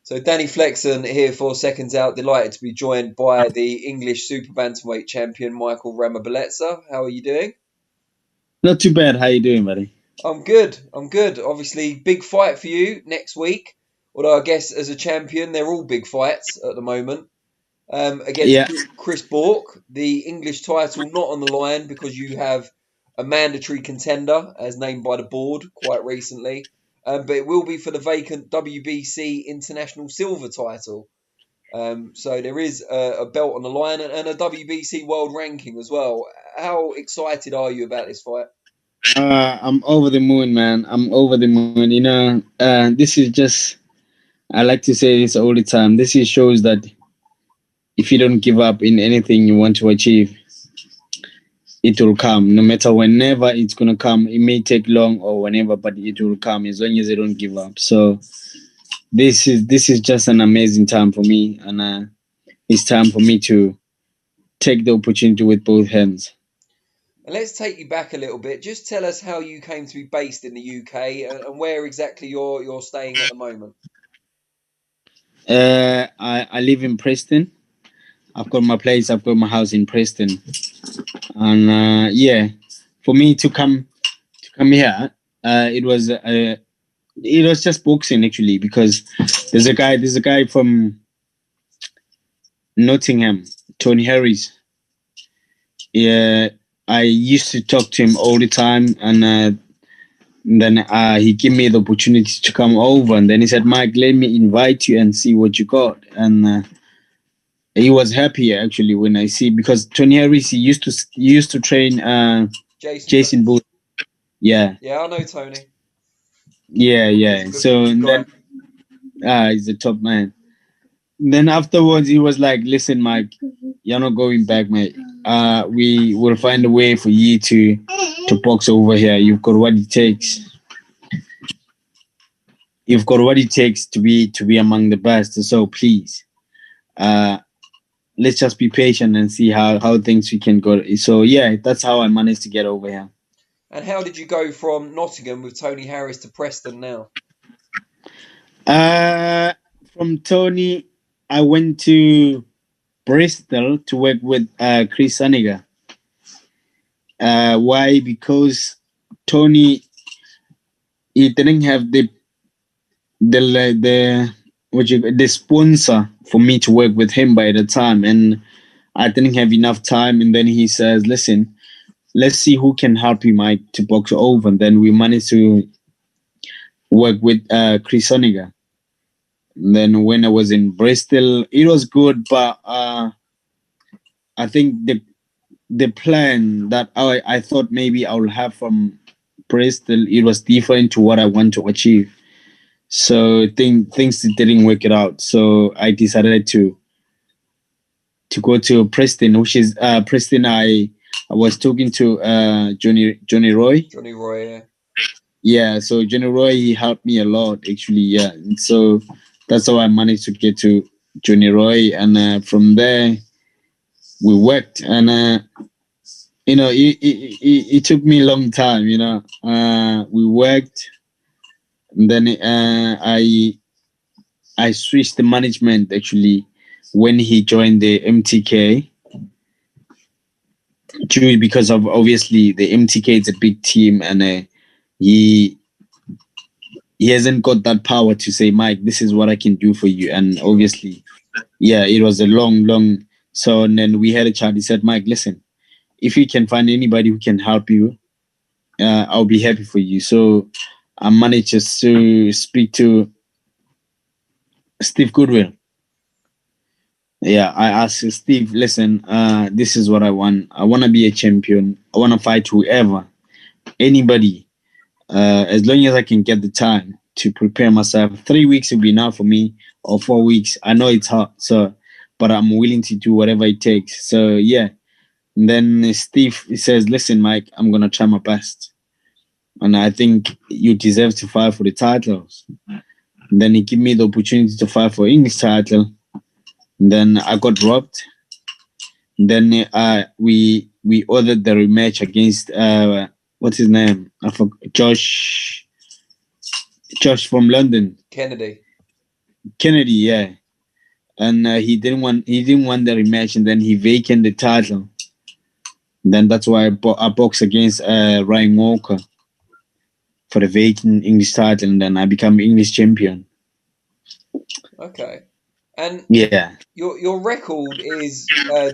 So Danny Flexen here for Seconds Out. Delighted to be joined by the English super-bantamweight champion Michael Ramabeletsa. How are you doing? Not too bad. How you doing, buddy? I'm good. I'm good. Obviously, big fight for you next week. Although I guess as a champion, they're all big fights at the moment. Against Yeah. Chris Bourke, the English title not on the line because you have a mandatory contender as named by the board quite recently. But it will be for the vacant WBC International Silver title. So there is a belt on the line and a WBC World Ranking as well. How excited are you about this fight? I'm over the moon, man. I'm over the moon. This is just. I like to say this all the time. This is shows that if you don't give up in anything you want to achieve, it will come. No matter whenever it's gonna come. It may take long or whenever, but it will come as long as you don't give up. So this is just an amazing time for me, and it's time for me to take the opportunity with both hands. And let's take you back a little bit. Just tell us how you came to be based in the UK and where exactly you're staying at the moment. I live in Preston. I've got my place. I've got my house in Preston, and yeah, for me to come here, it was just boxing actually because there's a guy from Nottingham, Tony Harris. Yeah, I used to talk to him all the time, and then he gave me the opportunity to come over, and then he said, "Mike, let me invite you and see what you got." And he was happy actually when I see because Tony Harris he used to train Jason Jason Booth. Booth. Yeah, Yeah, I know Tony. yeah, He's yeah. a So good and guy. then he's a top man. Then afterwards he was like, "Listen, Mike, you're not going back, mate. We will find a way for you to box over here. You've got what it takes. You've got what it takes to be among the best. So please, uh, let's just be patient and see how things we can go." So yeah, that's how I managed to get over here. And how did you go from Nottingham with Tony Harris to Preston now? Uh, from Tony, I went to Bristol to work with Chris Saniga. Why? Because Tony he didn't have the the sponsor for me to work with him by the time, and I didn't have enough time. And then he says, "Listen, let's see who can help you, Mike, to box over." And then we managed to work with Chris Soniga. Then when I was in Bristol, it was good, but I think the plan that I thought maybe I will have from Bristol, it was different to what I want to achieve. So things didn't work it out. So I decided to go to Preston, which is Preston. I was talking to Johnny Roy. Johnny Roy, yeah. Yeah, so Johnny Roy he helped me a lot actually. Yeah, and so that's how I managed to get to Johnny Roy, and from there we worked, and it took me a long time. We worked, and then I switched the management actually when he joined the MTK. Due because of obviously the MTK is a big team, and he he hasn't got that power to say, Mike, this is what I can do for you. And Sure. obviously, yeah, it was a long. So and then we had a chat. He said, Mike, listen, if you can find anybody who can help you, I'll be happy for you. So I managed just to speak to Steve Goodwill. Yeah, I asked Steve, listen, this is what I want. I want to be a champion. I want to fight whoever, anybody, as long as I can get the time to prepare myself. 3 weeks will be enough for me, or 4 weeks. I know it's hard, so but I'm willing to do whatever it takes. So yeah. And then Steve he says, "Listen, Mike, I'm gonna try my best, and I think you deserve to fight for the titles." And then he gave me the opportunity to fight for English title. And then I got dropped. And then we ordered the rematch against what's his name? I forgot. Josh from London. Kennedy. Kennedy, yeah, and he didn't want the rematch, and then he vacated the title. Then that's why I boxed against Ryan Walker for the vacant English title, and then I become English champion. Okay. And Yeah. your record is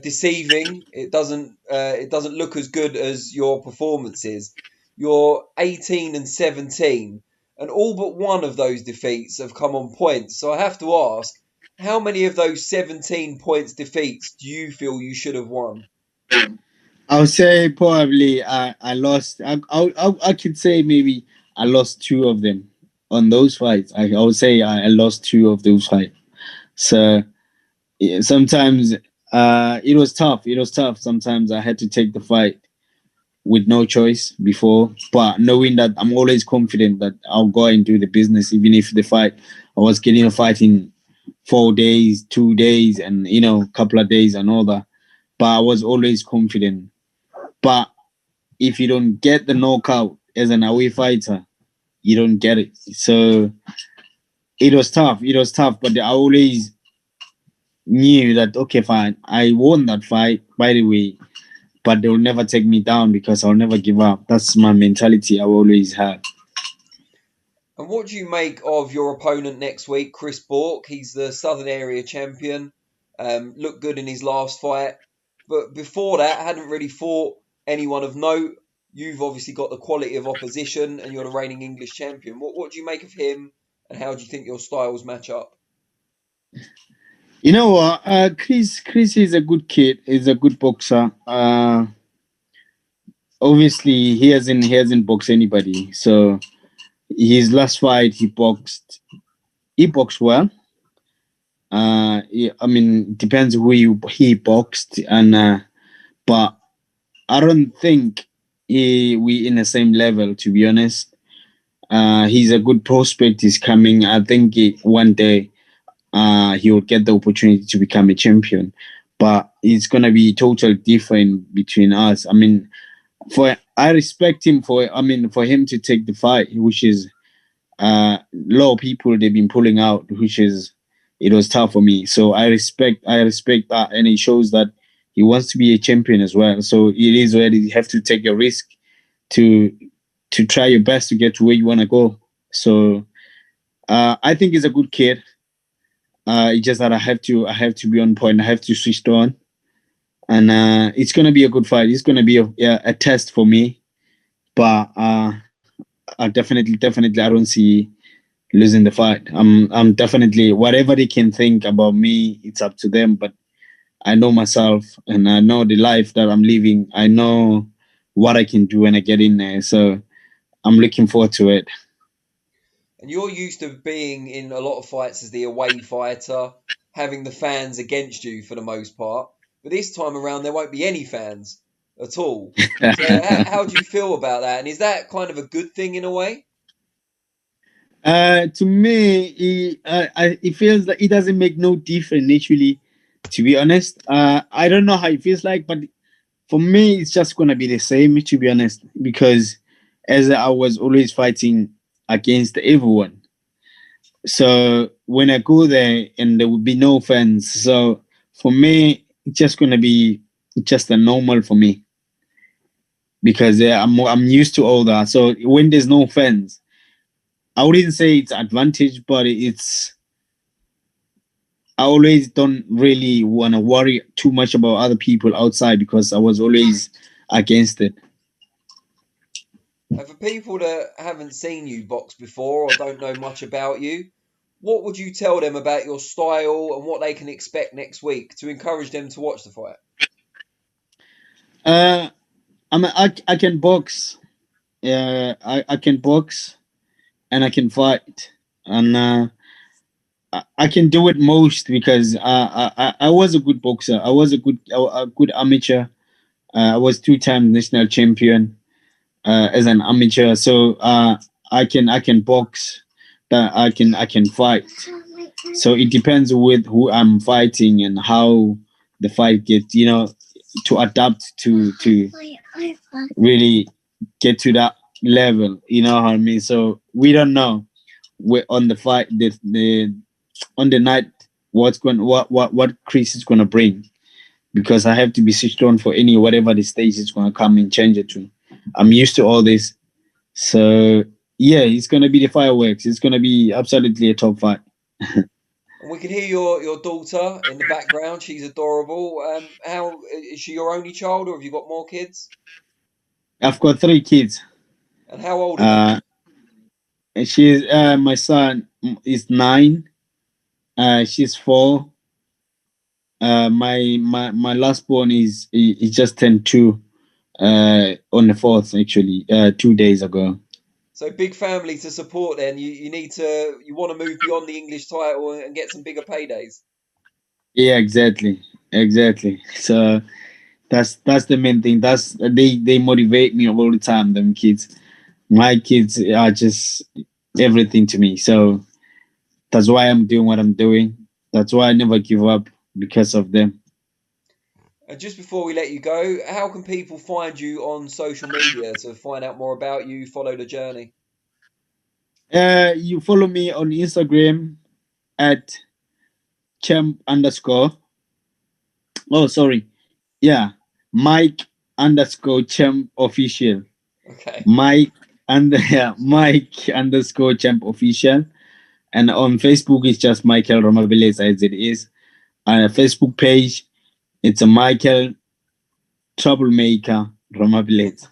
deceiving. It doesn't look as good as your performances. You're 18-17, and all but one of those defeats have come on points. So I have to ask, how many of those 17 points defeats do you feel you should have won? I would say probably I lost. I could say maybe I lost two of them on those fights. I would say I lost two of those fights. So yeah, sometimes it was tough. It was tough. Sometimes I had to take the fight with no choice before, but knowing that I'm always confident that I'll go and do the business, even if the fight I was getting a fight in 4 days, 2 days, and a couple of days and all that. But I was always confident. But if you don't get the knockout as an away fighter, you don't get it. So it was tough. It was tough, but I always knew that okay, fine, I won that fight, by the way, but they'll never take me down because I'll never give up. That's my mentality I always had. And what do you make of your opponent next week, Chris Bourke? He's the Southern Area champion. Looked good in his last fight, but before that, hadn't really fought anyone of note. You've obviously got the quality of opposition, and you're the reigning English champion. What do you make of him, and how do you think your styles match up? You know what? Chris is a good kid. He's a good boxer. Obviously he hasn't boxed anybody. So his last fight he boxed well. I mean, depends who he boxed, and but I don't think we in the same level, to be honest. He's a good prospect. He's coming. I think one day he will get the opportunity to become a champion. But it's gonna be totally different between us. I mean, for I respect him for him to take the fight, which is a lot of people they've been pulling out, which is it was tough for me. So I respect that, and it shows that he wants to be a champion as well. So it is where you have to take a risk to try your best to get to where you want to go. So I think he's a good kid. It's just that I have to be on point. I have to switch on, and it's gonna be a good fight. It's gonna be a test for me, but definitely I don't see losing the fight. I'm definitely whatever they can think about me. It's up to them, but I know myself and I know the life that I'm living. I know what I can do when I get in there. So I'm looking forward to it. And you're used to being in a lot of fights as the away fighter, having the fans against you for the most part. But this time around, there won't be any fans at all. So how do you feel about that? And is that kind of a good thing in a way? To me, it feels like it doesn't make no difference naturally. To be honest, I don't know how it feels like, but for me, it's just gonna be the same. To be honest, because as I was always fighting against everyone, so when I go there and there will be no fans, so for me, it's just gonna be just a normal for me because I'm used to all that. So when there's no fans, I wouldn't say it's advantage, but I always don't really want to worry too much about other people outside because I was always against it. And for people that haven't seen you box before or don't know much about you, what would you tell them about your style and what they can expect next week to encourage them to watch the fight? Uh, I can box. I can box and I can fight, and I can do it most because I was a good boxer. I was a good amateur. I was two-time national champion as an amateur. So I can box. That I can fight. So it depends with who I'm fighting and how the fight gets. To adapt to really get to that level. You know what I mean? So we don't know. We're on the fight. The on the night what Chris is gonna bring, because I have to be switched on for whatever the stage is gonna come and change it to. I'm used to all this, so yeah, it's gonna be the fireworks. It's gonna be absolutely a top fight. And we can hear your daughter in the background. She's adorable. How is she your only child, or have you got more kids? I've got 3 kids. And how old are they? And she's my son is 9. She's 4. My last born is he just turned 2. On the 4th, actually, 2 days ago. So big family to support. Then you want to move beyond the English title and get some bigger paydays. Yeah, exactly. So that's the main thing. That's they motivate me all the time. Them kids, my kids are just everything to me. So that's why I'm doing what I'm doing. That's why I never give up, because of them. And just before we let you go, how can people find you on social media to find out more about you, follow the journey? You follow me on Instagram at champ underscore. Oh, sorry. Yeah, Mike underscore champ official. Okay. Mike underscore champ official. And on Facebook, it's just Michael Ramabeletsa, as it is. On a Facebook page, it's a Michael Troublemaker Ramabeletsa.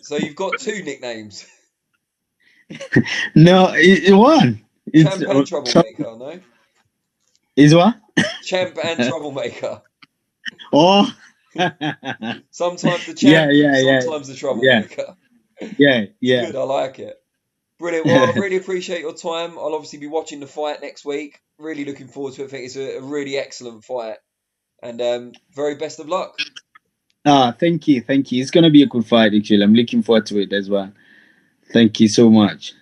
So you've got 2 nicknames. No, it one. It's Champ and Troublemaker, no? Is what? Champ and Troublemaker. Oh. Sometimes the champ, sometimes the Yeah. troublemaker. Yeah. Good, I like it. Brilliant. Well, I really appreciate your time. I'll obviously be watching the fight next week. Really looking forward to it. I think it's a really excellent fight. And very best of luck. Thank you. It's gonna be a good fight, actually. I'm looking forward to it as well. Thank you so much.